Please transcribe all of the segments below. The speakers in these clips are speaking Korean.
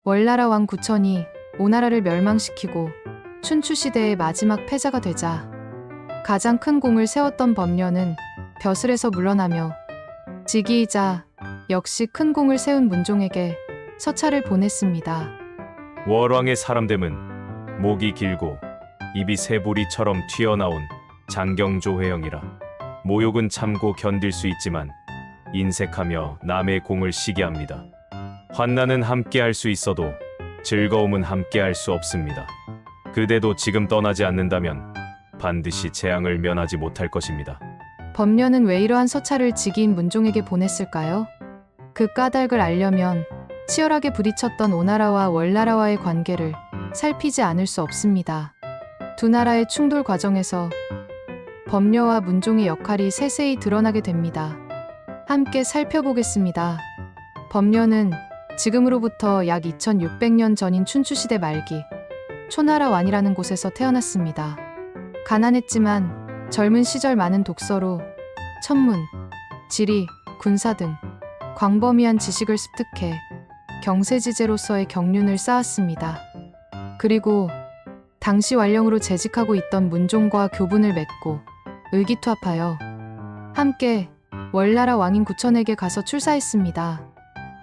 월나라 왕 구천이 오나라를 멸망시키고 춘추시대의 마지막 패자가 되자 가장 큰 공을 세웠던 범려는 벼슬에서 물러나며 직위이자 역시 큰 공을 세운 문종에게 서찰을 보냈습니다. 월왕의 사람됨은 목이 길고 입이 새부리처럼 튀어나온 장경조회영이라 모욕은 참고 견딜 수 있지만 인색하며 남의 공을 시게 합니다. 환난은 함께할 수 있어도 즐거움은 함께할 수 없습니다. 그대도 지금 떠나지 않는다면 반드시 재앙을 면하지 못할 것입니다. 범려는 왜 이러한 서찰을 직위인 문종에게 보냈을까요? 그 까닭을 알려면 치열하게 부딪혔던 오나라와 월나라와의 관계를 살피지 않을 수 없습니다. 두 나라의 충돌 과정에서 범려와 문종의 역할이 세세히 드러나게 됩니다. 함께 살펴보겠습니다. 범려는 지금으로부터 약 2600년 전인 춘추시대 말기 초나라 완이라는 곳에서 태어났습니다. 가난했지만 젊은 시절 많은 독서로 천문, 지리, 군사 등 광범위한 지식을 습득해 경세지제로서의 경륜을 쌓았습니다. 그리고 당시 완령으로 재직하고 있던 문종과 교분을 맺고 의기투합하여 함께 월나라 왕인 구천에게 가서 출사했습니다.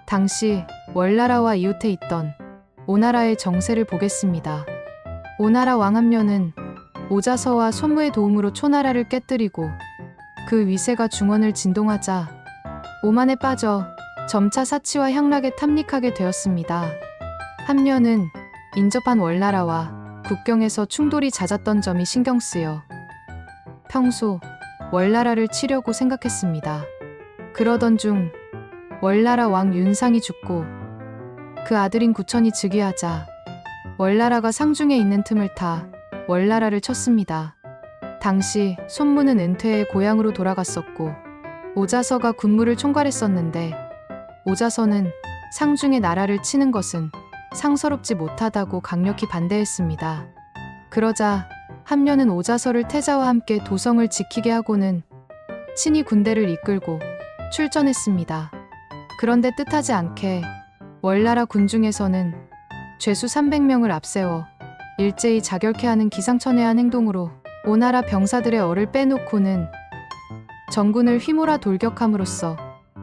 당시 월나라와 이웃해 있던 오나라의 정세를 보겠습니다. 오나라 왕 함려는 오자서와 손무의 도움으로 초나라를 깨뜨리고 그 위세가 중원을 진동하자 오만에 빠져 점차 사치와 향락에 탐닉하게 되었습니다. 함려는 인접한 월나라와 국경에서 충돌이 잦았던 점이 신경 쓰여 평소 월나라를 치려고 생각했습니다. 그러던 중 월나라 왕 윤상이 죽고 그 아들인 구천이 즉위하자 월나라가 상중에 있는 틈을 타 월나라를 쳤습니다. 당시 손무는 은퇴해 고향으로 돌아갔었고 오자서가 군무를 총괄했었는데 오자서는 상중에 나라를 치는 것은 상서롭지 못하다고 강력히 반대했습니다. 그러자 함려는 오자서를 태자와 함께 도성을 지키게 하고는 친히 군대를 이끌고 출전했습니다. 그런데 뜻하지 않게 월나라 군중에서는 죄수 300명을 앞세워 일제히 자결케 하는 기상천외한 행동으로 오나라 병사들의 얼을 빼놓고는 전군을 휘몰아 돌격함으로써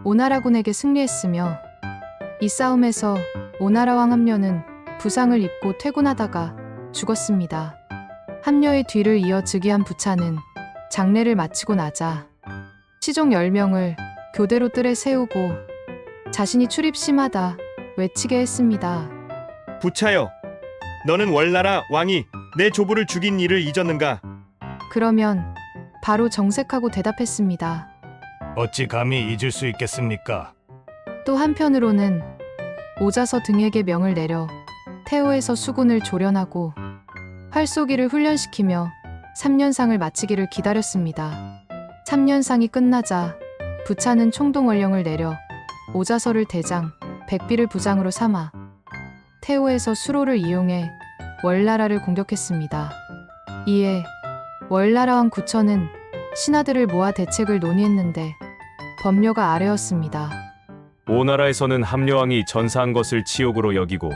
오나라군에게 승리했으며 이 싸움에서 오나라 왕 함려는 부상을 입고 퇴군하다가 죽었습니다. 함려의 뒤를 이어 즉위한 부차는 장례를 마치고 나자 시종 10명을 교대로 뜰에 세우고 자신이 출입심하다 외치게 했습니다. 부차여, 너는 월나라 왕이 내 조부를 죽인 일을 잊었는가? 그러면 바로 정색하고 대답했습니다. 어찌 감히 잊을 수 있겠습니까? 또 한편으로는 오자서 등에게 명을 내려 태호에서 수군을 조련하고 활쏘기를 훈련시키며 3년상을 마치기를 기다렸습니다. 3년상이 끝나자 부차는 총동원령을 내려 오자서를 대장, 백비를 부장으로 삼아 태호에서 수로를 이용해 월나라를 공격했습니다. 이에 월나라 왕 구천은 신하들을 모아 대책을 논의했는데 범려가 아래였습니다. 오나라에서는 함려왕이 전사한 것을 치욕으로 여기고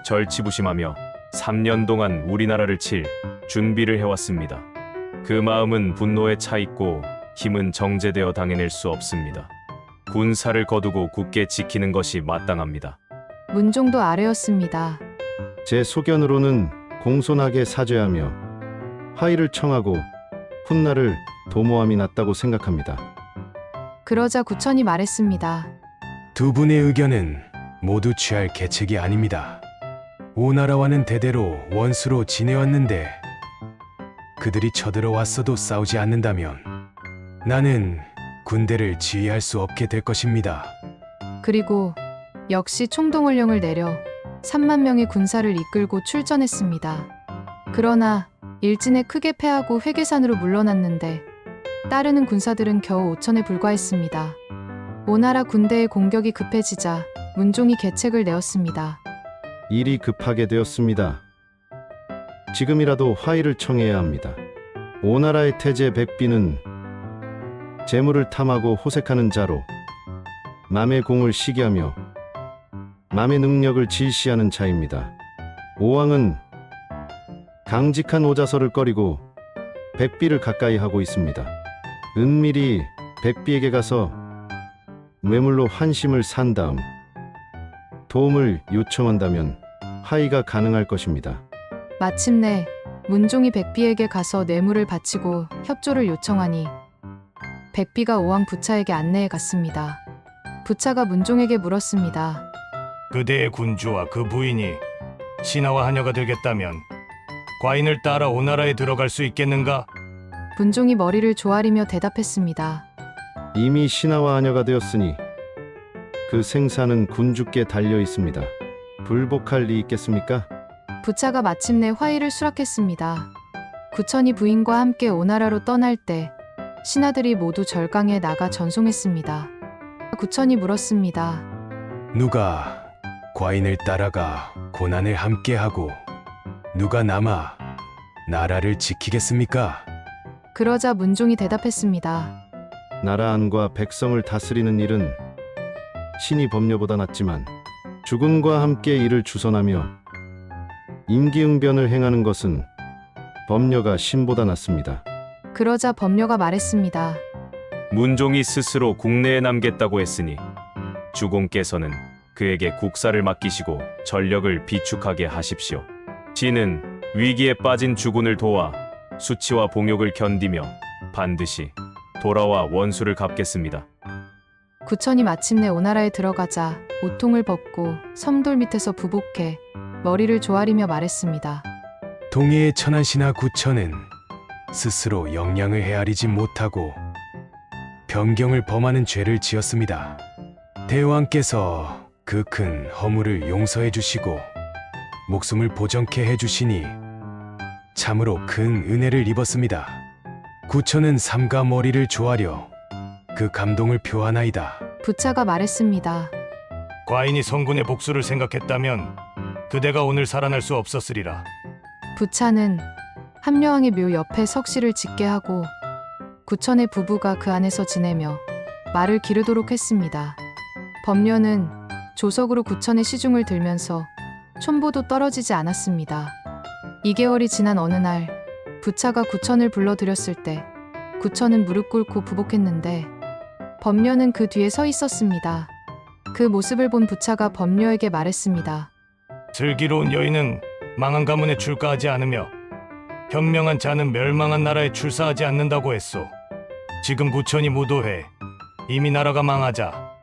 절치부심하며 3년 동안 우리나라를 칠 준비를 해왔습니다. 그 마음은 분노에 차 있고 힘은 정제되어 당해낼 수 없습니다. 군사를 거두고 굳게 지키는 것이 마땅합니다. 문종도 아래였습니다. 제 소견으로는 공손하게 사죄하며 화의를 청하고 훗날을 도모함이 낫다고 생각합니다. 그러자 구천이 말했습니다. 두 분의 의견은 모두 취할 계책이 아닙니다. 오나라와는 대대로 원수로 지내왔는데 그들이 쳐들어왔어도 싸우지 않는다면 나는 군대를 지휘할 수 없게 될 것입니다. 그리고 역시 총동원령을 내려 3만 명의 군사를 이끌고 출전했습니다. 그러나 일진에 크게 패하고 회계산으로 물러났는데 따르는 군사들은 겨우 5천에 불과했습니다. 오나라 군대의 공격이 급해지자 문종이 계책을 내었습니다. 일이 급하게 되었습니다. 지금이라도 화의를 청해야 합니다. 오나라의 태제 백비는 재물을 탐하고 호색하는 자로 남의 공을 시기하며 맘의 능력을 질시하는 자입니다. 오왕은 강직한 오자설을 꺼리고 백비를 가까이 하고 있습니다. 은밀히 백비에게 가서 뇌물로 환심을 산 다음 도움을 요청한다면 화의가 가능할 것입니다. 마침내 문종이 백비에게 가서 뇌물을 바치고 협조를 요청하니 백비가 오왕 부차에게 안내해 갔습니다. 부차가 문종에게 물었습니다. 그대의 군주와 그 부인이 신하와 하녀가 되겠다면 과인을 따라 오나라에 들어갈 수 있겠는가? 문종이 머리를 조아리며 대답했습니다. 이미 신하와 하녀가 되었으니 그 생사는 군주께 달려 있습니다. 불복할 리 있겠습니까? 부차가 마침내 화의를 수락했습니다. 구천이 부인과 함께 오나라로 떠날 때 신하들이 모두 절강에 나가 전송했습니다. 구천이 물었습니다. 누가 과인을 따라가 고난을 함께하고 누가 남아 나라를 지키겠습니까? 그러자 문종이 대답했습니다. 나라 안과 백성을 다스리는 일은 신이 법녀보다 낫지만 주군과 함께 이를 주선하며 임기응변을 행하는 것은 법녀가 신보다 낫습니다. 그러자 법녀가 말했습니다. 문종이 스스로 국내에 남겠다고 했으니 주공께서는 그에게 국사를 맡기시고 전력을 비축하게 하십시오. 진은 위기에 빠진 주군을 도와 수치와 봉욕을 견디며 반드시 돌아와 원수를 갚겠습니다. 구천이 마침내 오나라에 들어가자 옷통을 벗고 섬돌 밑에서 부복해 머리를 조아리며 말했습니다. 동해의 천한 신하 구천은 스스로 역량을 헤아리지 못하고 변경을 범하는 죄를 지었습니다. 대왕께서 그 큰 허물을 용서해 주시고 목숨을 보정케 해주시니 참으로 큰 은혜를 입었습니다. 구천은 삼가 머리를 조아려 그 감동을 표하나이다. 부차가 말했습니다. 과인이 성군의 복수를 생각했다면 그대가 오늘 살아날 수 없었으리라. 부차는 함려왕의 묘 옆에 석실을 짓게 하고 구천의 부부가 그 안에서 지내며 말을 기르도록 했습니다. 법녀는 조석으로 구천의 시중을 들면서 촌보도 떨어지지 않았습니다. 2개월이 지난 어느 날 부차가 구천을 불러들였을 때 구천은 무릎 꿇고 부복했는데 법녀는 그 뒤에 서 있었습니다. 그 모습을 본 부차가 법녀에게 말했습니다. 슬기로운 여인은 망한 가문에 출가하지 않으며 현명한 자는 멸망한 나라에 출사하지 않는다고 했소. 지금 구천이 무도해 이미 나라가 망하자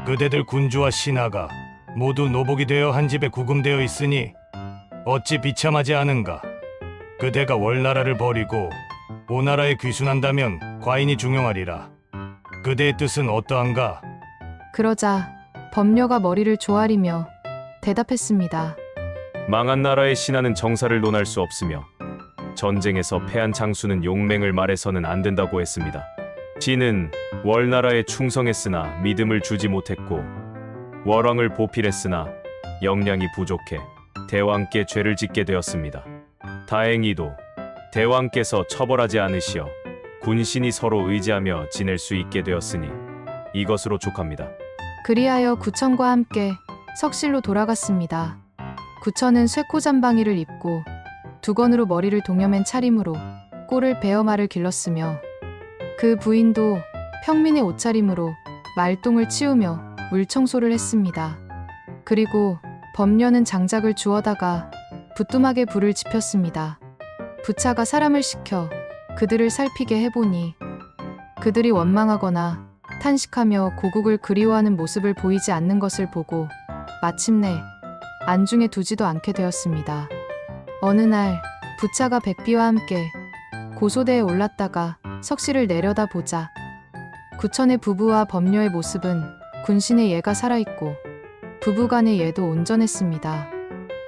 그대들 군주와 신하가 모두 노복이 되어 한 집에 구금되어 있으니 어찌 비참하지 않은가. 그대가 월나라를 버리고 오나라에 귀순한다면 과인이 중용하리라. 그대의 뜻은 어떠한가? 그러자 법녀가 머리를 조아리며 대답했습니다. 망한 나라의 신하는 정사를 논할 수 없으며 전쟁에서 패한 장수는 용맹을 말해서는 안 된다고 했습니다. 진은 월나라에 충성했으나 믿음을 주지 못했고 월왕을 보필했으나 역량이 부족해 대왕께 죄를 짓게 되었습니다. 다행히도 대왕께서 처벌하지 않으시어 군신이 서로 의지하며 지낼 수 있게 되었으니 이것으로 족합니다. 그리하여 구천과 함께 석실로 돌아갔습니다. 구천은 쇠코잠방이를 입고 두건으로 머리를 동여맨 차림으로 꼴을 베어 말을 길렀으며 그 부인도 평민의 옷차림으로 말똥을 치우며 물청소를 했습니다. 그리고 법녀는 장작을 주워다가 부뚜막에 불을 지폈습니다. 부차가 사람을 시켜 그들을 살피게 해보니 그들이 원망하거나 탄식하며 고국을 그리워하는 모습을 보이지 않는 것을 보고 마침내 안중에 두지도 않게 되었습니다. 어느 날 부차가 백비와 함께 고소대에 올랐다가 석실을 내려다보자 구천의 부부와 법녀의 모습은 군신의 예가 살아있고 부부간의 예도 온전했습니다.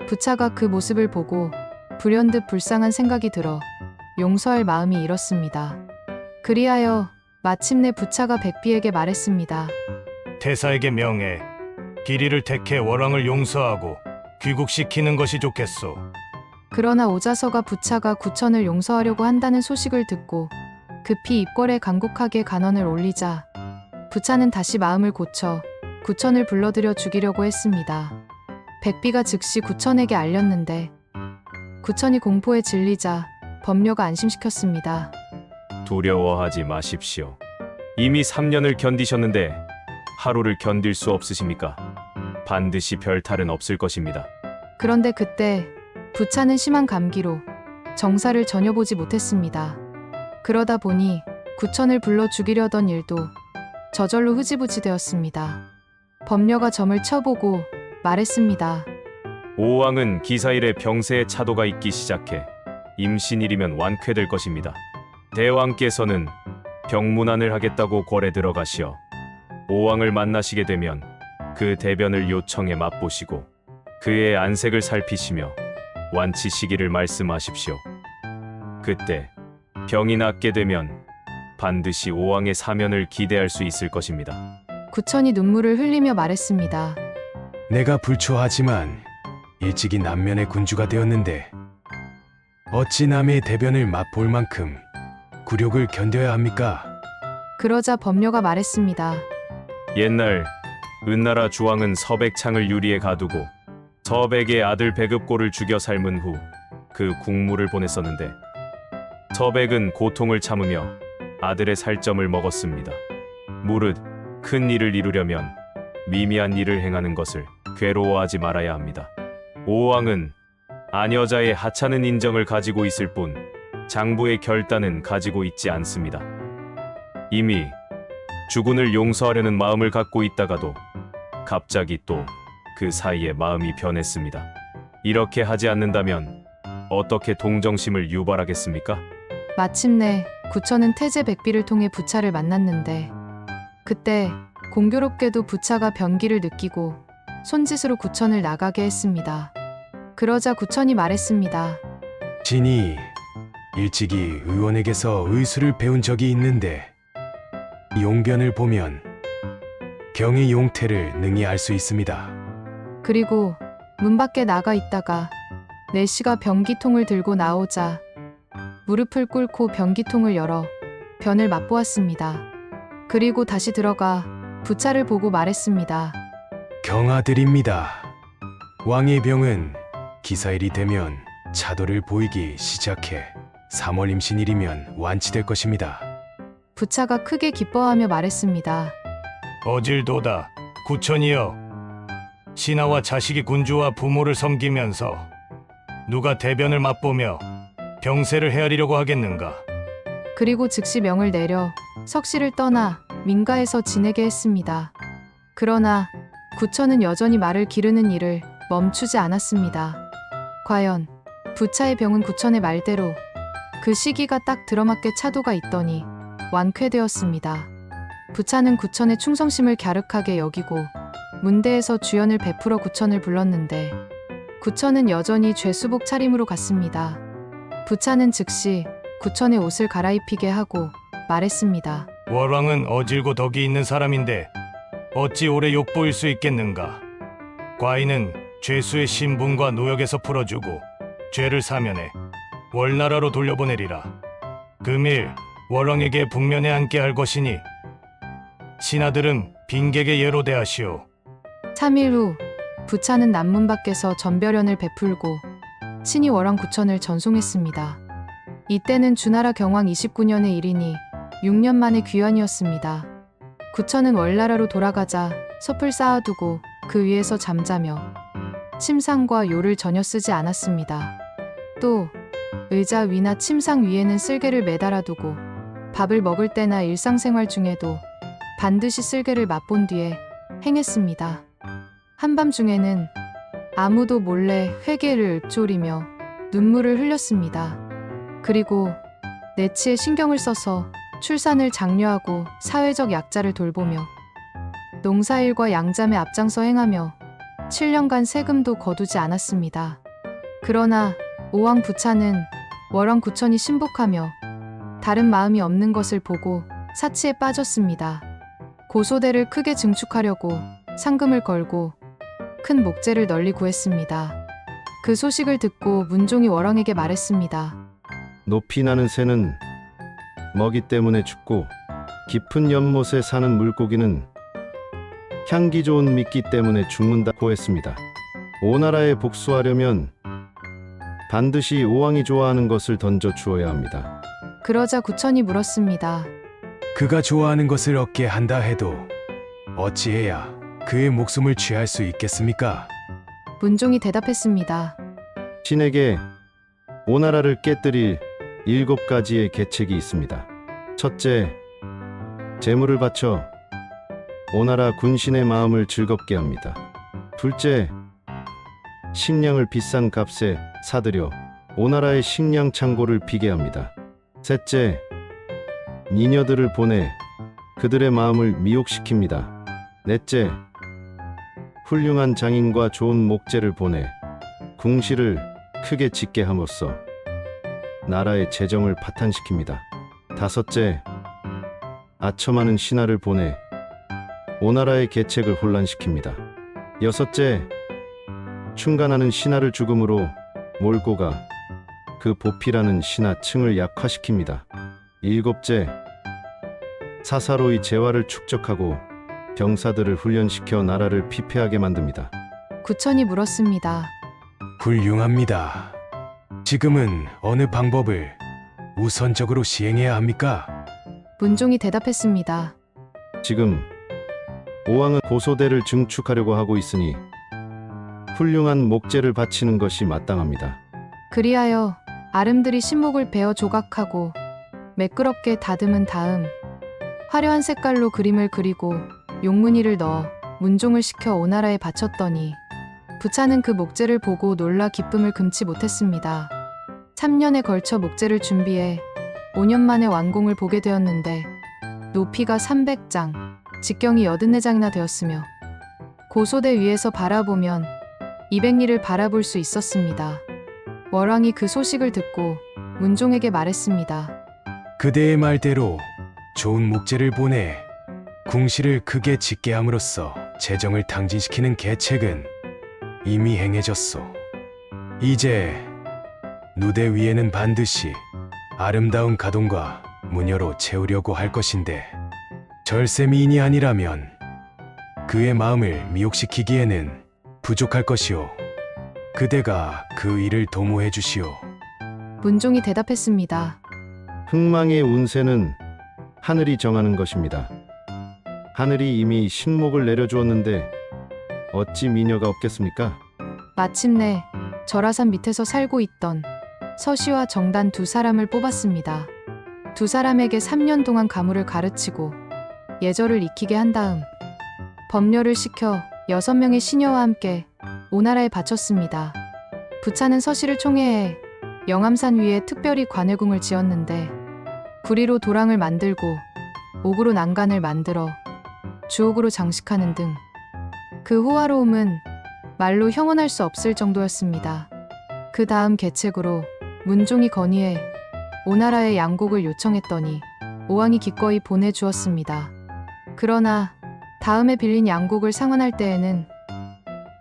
부차가 그 모습을 보고 불현듯 불쌍한 생각이 들어 용서할 마음이 일었습니다. 그리하여 마침내 부차가 백비에게 말했습니다. 태사에게 명해 길이를 택해 월왕을 용서하고 귀국시키는 것이 좋겠소. 그러나 오자서가 부차가 구천을 용서하려고 한다는 소식을 듣고 급히 입궐에 간곡하게 간언을 올리자 부차는 다시 마음을 고쳐 구천을 불러들여 죽이려고 했습니다. 백비가 즉시 구천에게 알렸는데 구천이 공포에 질리자 범녀가 안심시켰습니다. 두려워하지 마십시오. 이미 3년을 견디셨는데 하루를 견딜 수 없으십니까? 반드시 별탈은 없을 것입니다. 그런데 그때 부차는 심한 감기로 정사를 전혀 보지 못했습니다. 그러다 보니 구천을 불러 죽이려던 일도 저절로 흐지부지 되었습니다. 범녀가 점을 쳐보고 말했습니다. 오왕은 기사일에 병세에 차도가 있기 시작해 임신일이면 완쾌될 것입니다. 대왕께서는 병문안을 하겠다고 궐에 들어가시어 오왕을 만나시게 되면 그 대변을 요청해 맛보시고 그의 안색을 살피시며 완치 시기를 말씀하십시오. 그때 병이 낫게 되면 반드시 오왕의 사면을 기대할 수 있을 것입니다. 구천이 눈물을 흘리며 말했습니다. 내가 불초하지만 일찍이 남면의 군주가 되었는데 어찌 남의 대변을 맛볼 만큼 굴욕을 견뎌야 합니까? 그러자 범녀가 말했습니다. 옛날 은나라 주왕은 서백창을 유리에 가두고 서백의 아들 백읍고를 죽여 삶은 후 그 국물을 보냈었는데 서백은 고통을 참으며 아들의 살점을 먹었습니다. 무릇 큰 일을 이루려면 미미한 일을 행하는 것을 괴로워하지 말아야 합니다. 오왕은 아녀자의 하찮은 인정을 가지고 있을 뿐 장부의 결단은 가지고 있지 않습니다. 이미 주군을 용서하려는 마음을 갖고 있다가도 갑자기 또 그 사이에 마음이 변했습니다. 이렇게 하지 않는다면 어떻게 동정심을 유발하겠습니까? 마침내 구천은 태제 백비를 통해 부차를 만났는데 그때 공교롭게도 부차가 변기를 느끼고 손짓으로 구천을 나가게 했습니다. 그러자 구천이 말했습니다. 진이 일찍이 의원에게서 의술을 배운 적이 있는데 용변을 보면 병의 용태를 능히 알 수 있습니다. 그리고 문 밖에 나가 있다가 내씨가 변기통을 들고 나오자 무릎을 꿇고 변기통을 열어 변을 맛보았습니다. 그리고 다시 들어가 부차를 보고 말했습니다. 경아드립니다. 왕의 병은 기사일이 되면 차도를 보이기 시작해 3월 임신일이면 완치될 것입니다. 부차가 크게 기뻐하며 말했습니다. 어질도다 구천이여. 신하와 자식이 군주와 부모를 섬기면서 누가 대변을 맛보며 병세를 헤아리려고 하겠는가? 그리고 즉시 명을 내려 석실을 떠나 민가에서 지내게 했습니다. 그러나 구천은 여전히 말을 기르는 일을 멈추지 않았습니다. 과연 부차의 병은 구천의 말대로 그 시기가 딱 들어맞게 차도가 있더니 완쾌되었습니다. 부차는 구천의 충성심을 갸륵하게 여기고 문대에서 주연을 베풀어 구천을 불렀는데 구천은 여전히 죄수복 차림으로 갔습니다. 부차는 즉시 구천의 옷을 갈아입히게 하고 말했습니다. 월왕은 어질고 덕이 있는 사람인데 어찌 오래 욕보일 수 있겠는가? 과인은 죄수의 신분과 노역에서 풀어주고 죄를 사면해 월나라로 돌려보내리라. 금일 월왕에게 북면에 앉게 할 것이니 신하들은 빈객의 예로 대하시오. 3일 후 부차는 남문 밖에서 전별연을 베풀고 친히 월왕 구천을 전송했습니다. 이때는 주나라 경왕 29년의 일이니 6년 만의 귀환이었습니다. 구천은 월나라로 돌아가자 섭을 쌓아두고 그 위에서 잠자며 침상과 요를 전혀 쓰지 않았습니다. 또 의자 위나 침상 위에는 쓸개를 매달아두고 밥을 먹을 때나 일상생활 중에도 반드시 쓸개를 맛본 뒤에 행했습니다. 한밤중에는 아무도 몰래 회개를 읊조리며 눈물을 흘렸습니다. 그리고 내치에 신경을 써서 출산을 장려하고 사회적 약자를 돌보며 농사일과 양잠에 앞장서 행하며 7년간 세금도 거두지 않았습니다. 그러나 오왕 부차는 월왕 구천이 신복하며 다른 마음이 없는 것을 보고 사치에 빠졌습니다. 고소대를 크게 증축하려고 상금을 걸고 큰 목재를 널리 구했습니다. 그 소식을 듣고 문종이 월왕에게 말했습니다. 높이 나는 새는 먹이 때문에 죽고 깊은 연못에 사는 물고기는 향기 좋은 미끼 때문에 죽는다고 했습니다. 오나라에 복수하려면 반드시 오왕이 좋아하는 것을 던져 주어야 합니다. 그러자 구천이 물었습니다. 그가 좋아하는 것을 얻게 한다 해도 어찌해야 그의 목숨을 취할 수 있겠습니까? 문종이 대답했습니다. 신에게 오나라를 깨뜨릴 7가지의 계책이 있습니다. 첫째, 재물을 바쳐 오나라 군신의 마음을 즐겁게 합니다. 둘째, 식량을 비싼 값에 사들여 오나라의 식량 창고를 비게 합니다. 셋째, 미녀들을 보내 그들의 마음을 미혹시킵니다. 넷째, 훌륭한 장인과 좋은 목재를 보내 궁시를 크게 짓게 함으로써 나라의 재정을 파탄시킵니다. 다섯째, 아첨하는 신하를 보내 오나라의 계책을 혼란시킵니다. 여섯째, 충간하는 신하를 죽음으로 몰고 가 그 보필하는 신하층을 약화시킵니다. 일곱째, 사사로이 재화를 축적하고 병사들을 훈련시켜 나라를 피폐하게 만듭니다. 구천이 물었습니다. 훌륭합니다. 지금은 어느 방법을 우선적으로 시행해야 합니까? 문종이 대답했습니다. 지금 오왕은 고소대를 증축하려고 하고 있으니 훌륭한 목재를 바치는 것이 마땅합니다. 그리하여 아름드리 신목을 베어 조각하고 매끄럽게 다듬은 다음 화려한 색깔로 그림을 그리고 용문이를 넣어 문종을 시켜 오나라에 바쳤더니 부차는 그 목재를 보고 놀라 기쁨을 금치 못했습니다. 3년에 걸쳐 목재를 준비해 5년 만에 완공을 보게 되었는데 높이가 300장, 직경이 84장이나 되었으며 고소대 위에서 바라보면 200리를 바라볼 수 있었습니다. 월왕이 그 소식을 듣고 문종에게 말했습니다. 그대의 말대로 좋은 목재를 보내 궁시를 크게 짓게 함으로써 재정을 탕진시키는 계책은 이미 행해졌소. 이제 누대 위에는 반드시 아름다운 가동과 무녀로 채우려고 할 것인데 절세미인이 아니라면 그의 마음을 미혹시키기에는 부족할 것이오. 그대가 그 일을 도모해 주시오. 문종이 대답했습니다. 흥망의 운세는 하늘이 정하는 것입니다. 하늘이 이미 신목을 내려주었는데 어찌 미녀가 없겠습니까? 마침내 절하산 밑에서 살고 있던 서시와 정단 두 사람을 뽑았습니다. 두 사람에게 3년 동안 가무를 가르치고 예절을 익히게 한 다음 법녀를 시켜 6명의 시녀와 함께 오나라에 바쳤습니다. 부차는 서시를 총애해 영암산 위에 특별히 관회궁을 지었는데 구리로 도랑을 만들고 옥으로 난간을 만들어 주옥으로 장식하는 등 그 호화로움은 말로 형언할 수 없을 정도였습니다. 그 다음 계책으로 문종이 건의해 오나라에 양곡을 요청했더니 오왕이 기꺼이 보내주었습니다. 그러나 다음에 빌린 양곡을 상환할 때에는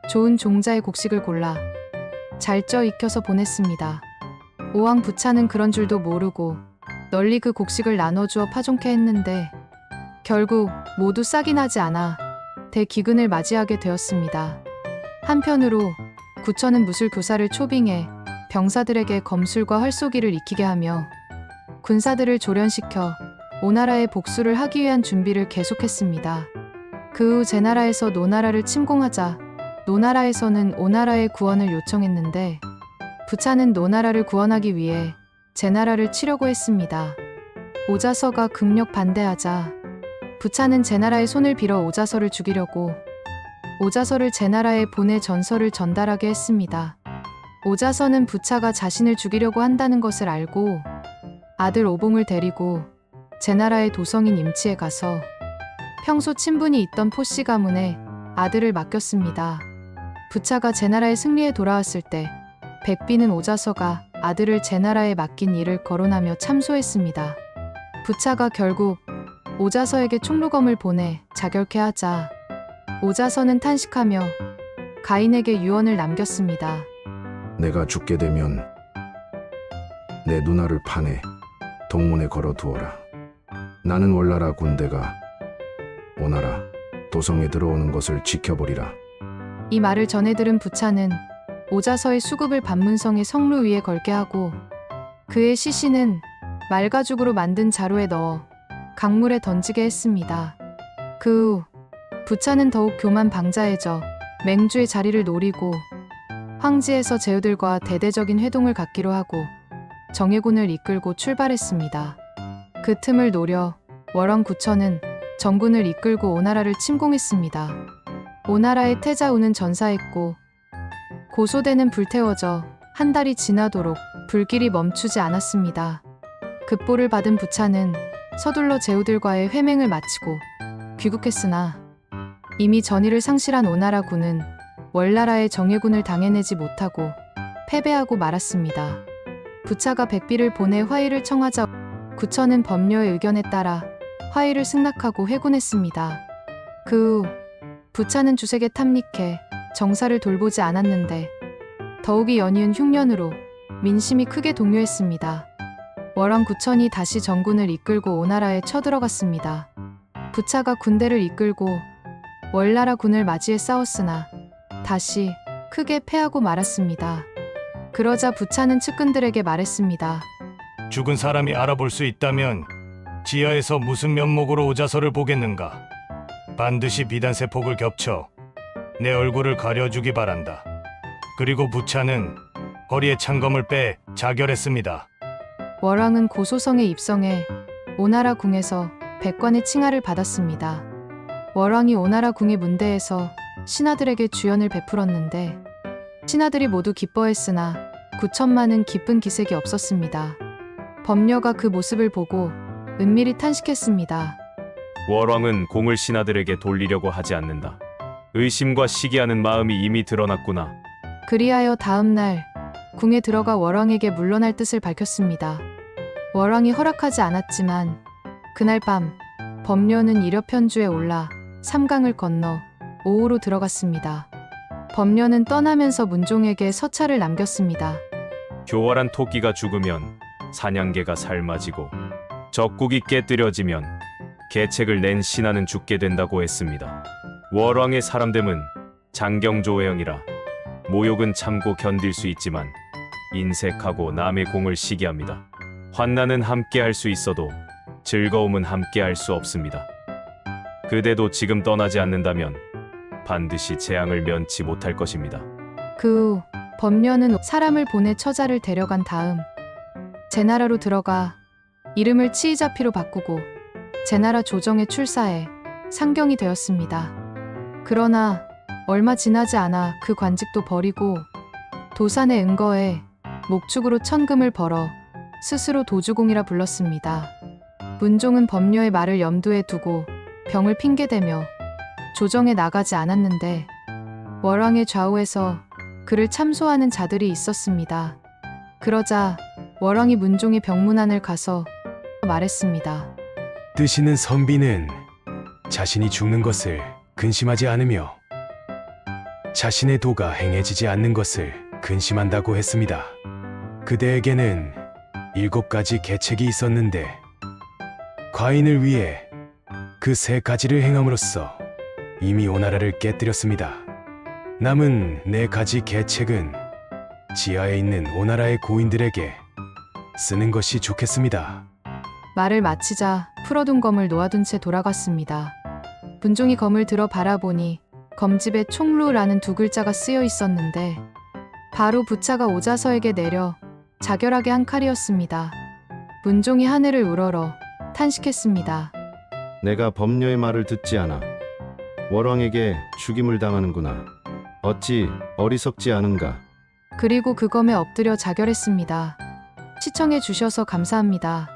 좋은 종자의 곡식을 골라 잘 쪄 익혀서 보냈습니다. 오왕 부차는 그런 줄도 모르고 널리 그 곡식을 나눠주어 파종케 했는데 결국 모두 싹이 나지 않아 대기근을 맞이하게 되었습니다. 한편으로 구천은 무술교사를 초빙해 병사들에게 검술과 활쏘기를 익히게 하며 군사들을 조련시켜 오나라에 복수를 하기 위한 준비를 계속했습니다. 그 후 제나라에서 노나라를 침공하자 노나라에서는 오나라의 구원을 요청했는데 부차는 노나라를 구원하기 위해 제나라를 치려고 했습니다. 오자서가 극력 반대하자 부차는 제나라의 손을 빌어 오자서를 죽이려고 오자서를 제나라에 보내 전서를 전달하게 했습니다. 오자서는 부차가 자신을 죽이려고 한다는 것을 알고 아들 오봉을 데리고 제나라의 도성인 임치에 가서 평소 친분이 있던 포씨 가문에 아들을 맡겼습니다. 부차가 제나라의 승리에 돌아왔을 때 백비는 오자서가 아들을 제나라에 맡긴 일을 거론하며 참소했습니다. 부차가 결국 오자서에게 총루검을 보내 자결케 하자 오자서는 탄식하며 가인에게 유언을 남겼습니다. 내가 죽게 되면 내 누나를 파내 동문에 걸어두어라. 나는 월나라 군대가 오나라 도성에 들어오는 것을 지켜보리라. 이 말을 전해 들은 부차는 오자서의 수급을 반문성의 성루 위에 걸게 하고 그의 시신은 말가죽으로 만든 자루에 넣어 강물에 던지게 했습니다. 그 후 부차는 더욱 교만방자해져 맹주의 자리를 노리고 황지에서 제후들과 대대적인 회동을 갖기로 하고 정예군을 이끌고 출발했습니다. 그 틈을 노려 월왕 구천은 정군을 이끌고 오나라를 침공했습니다. 오나라의 태자우는 전사했고 고소대는 불태워져 한 달이 지나도록 불길이 멈추지 않았습니다. 급보를 받은 부차는 서둘러 제후들과의 회맹을 마치고 귀국했으나 이미 전의를 상실한 오나라군은 월나라의 정예군을 당해내지 못하고 패배하고 말았습니다. 부차가 백비를 보내 화의를 청하자 구천은 법녀의 의견에 따라 화의를 승낙하고 회군했습니다. 그 후 부차는 주색에 탐닉해 정사를 돌보지 않았는데 더욱이 연이은 흉년으로 민심이 크게 동요했습니다. 월왕 구천이 다시 정군을 이끌고 오나라에 쳐들어갔습니다. 부차가 군대를 이끌고 월나라 군을 맞이해 싸웠으나 다시 크게 패하고 말았습니다. 그러자 부차는 측근들에게 말했습니다. 죽은 사람이 알아볼 수 있다면 지하에서 무슨 면목으로 오자서를 보겠는가? 반드시 비단세폭을 겹쳐 내 얼굴을 가려주기 바란다. 그리고 부차는 허리에 창검을 빼 자결했습니다. 월왕은 고소성에 입성해 오나라 궁에서 백관의 칭하를 받았습니다. 월왕이 오나라 궁의 문대에서 신하들에게 주연을 베풀었는데 신하들이 모두 기뻐했으나 구천만은 기쁜 기색이 없었습니다. 법녀가 그 모습을 보고 은밀히 탄식했습니다. 월왕은 공을 신하들에게 돌리려고 하지 않는다. 의심과 시기하는 마음이 이미 드러났구나. 그리하여 다음 날 궁에 들어가 월왕에게 물러날 뜻을 밝혔습니다. 월왕이 허락하지 않았지만 그날 밤 법녀는 이려편주에 올라 삼강을 건너 오후로 들어갔습니다. 법녀는 떠나면서 문종에게 서찰을 남겼습니다. 교활한 토끼가 죽으면 사냥개가 삶아지고 적국이 깨뜨려지면 계책을 낸 신하는 죽게 된다고 했습니다. 월왕의 사람됨은 장경조회형이라 모욕은 참고 견딜 수 있지만 인색하고 남의 공을 시기합니다. 환난은 함께 할 수 있어도 즐거움은 함께 할 수 없습니다. 그대도 지금 떠나지 않는다면 반드시 재앙을 면치 못할 것입니다. 그 후 법녀는 사람을 보내 처자를 데려간 다음 제나라로 들어가 이름을 치이자피로 바꾸고 제나라 조정에 출사해 상경이 되었습니다. 그러나 얼마 지나지 않아 그 관직도 버리고 도산에 은거해 목축으로 천금을 벌어 스스로 도주공이라 불렀습니다. 문종은 법녀의 말을 염두에 두고 병을 핑계대며 조정에 나가지 않았는데 월왕의 좌우에서 그를 참소하는 자들이 있었습니다. 그러자 월왕이 문종의 병문안을 가서 말했습니다. 뜨시는 선비는 자신이 죽는 것을 근심하지 않으며 자신의 도가 행해지지 않는 것을 근심한다고 했습니다. 그대에게는 7가지 계책이 있었는데 과인을 위해 그 3가지를 행함으로써 이미 오나라를 깨뜨렸습니다. 남은 4가지 계책은 지하에 있는 오나라의 고인들에게 쓰는 것이 좋겠습니다. 말을 마치자 풀어둔 검을 놓아둔 채 돌아갔습니다. 문종이 검을 들어 바라보니 검집에 총루라는 2글자가 쓰여 있었는데 바로 부차가 오자서에게 내려 자결하게 한 칼이었습니다. 문종이 하늘을 우러러 탄식했습니다. 내가 법녀의 말을 듣지 않아 월왕에게 죽임을 당하는구나. 어찌 어리석지 않은가. 그리고 그 검에 엎드려 자결했습니다. 시청해 주셔서 감사합니다.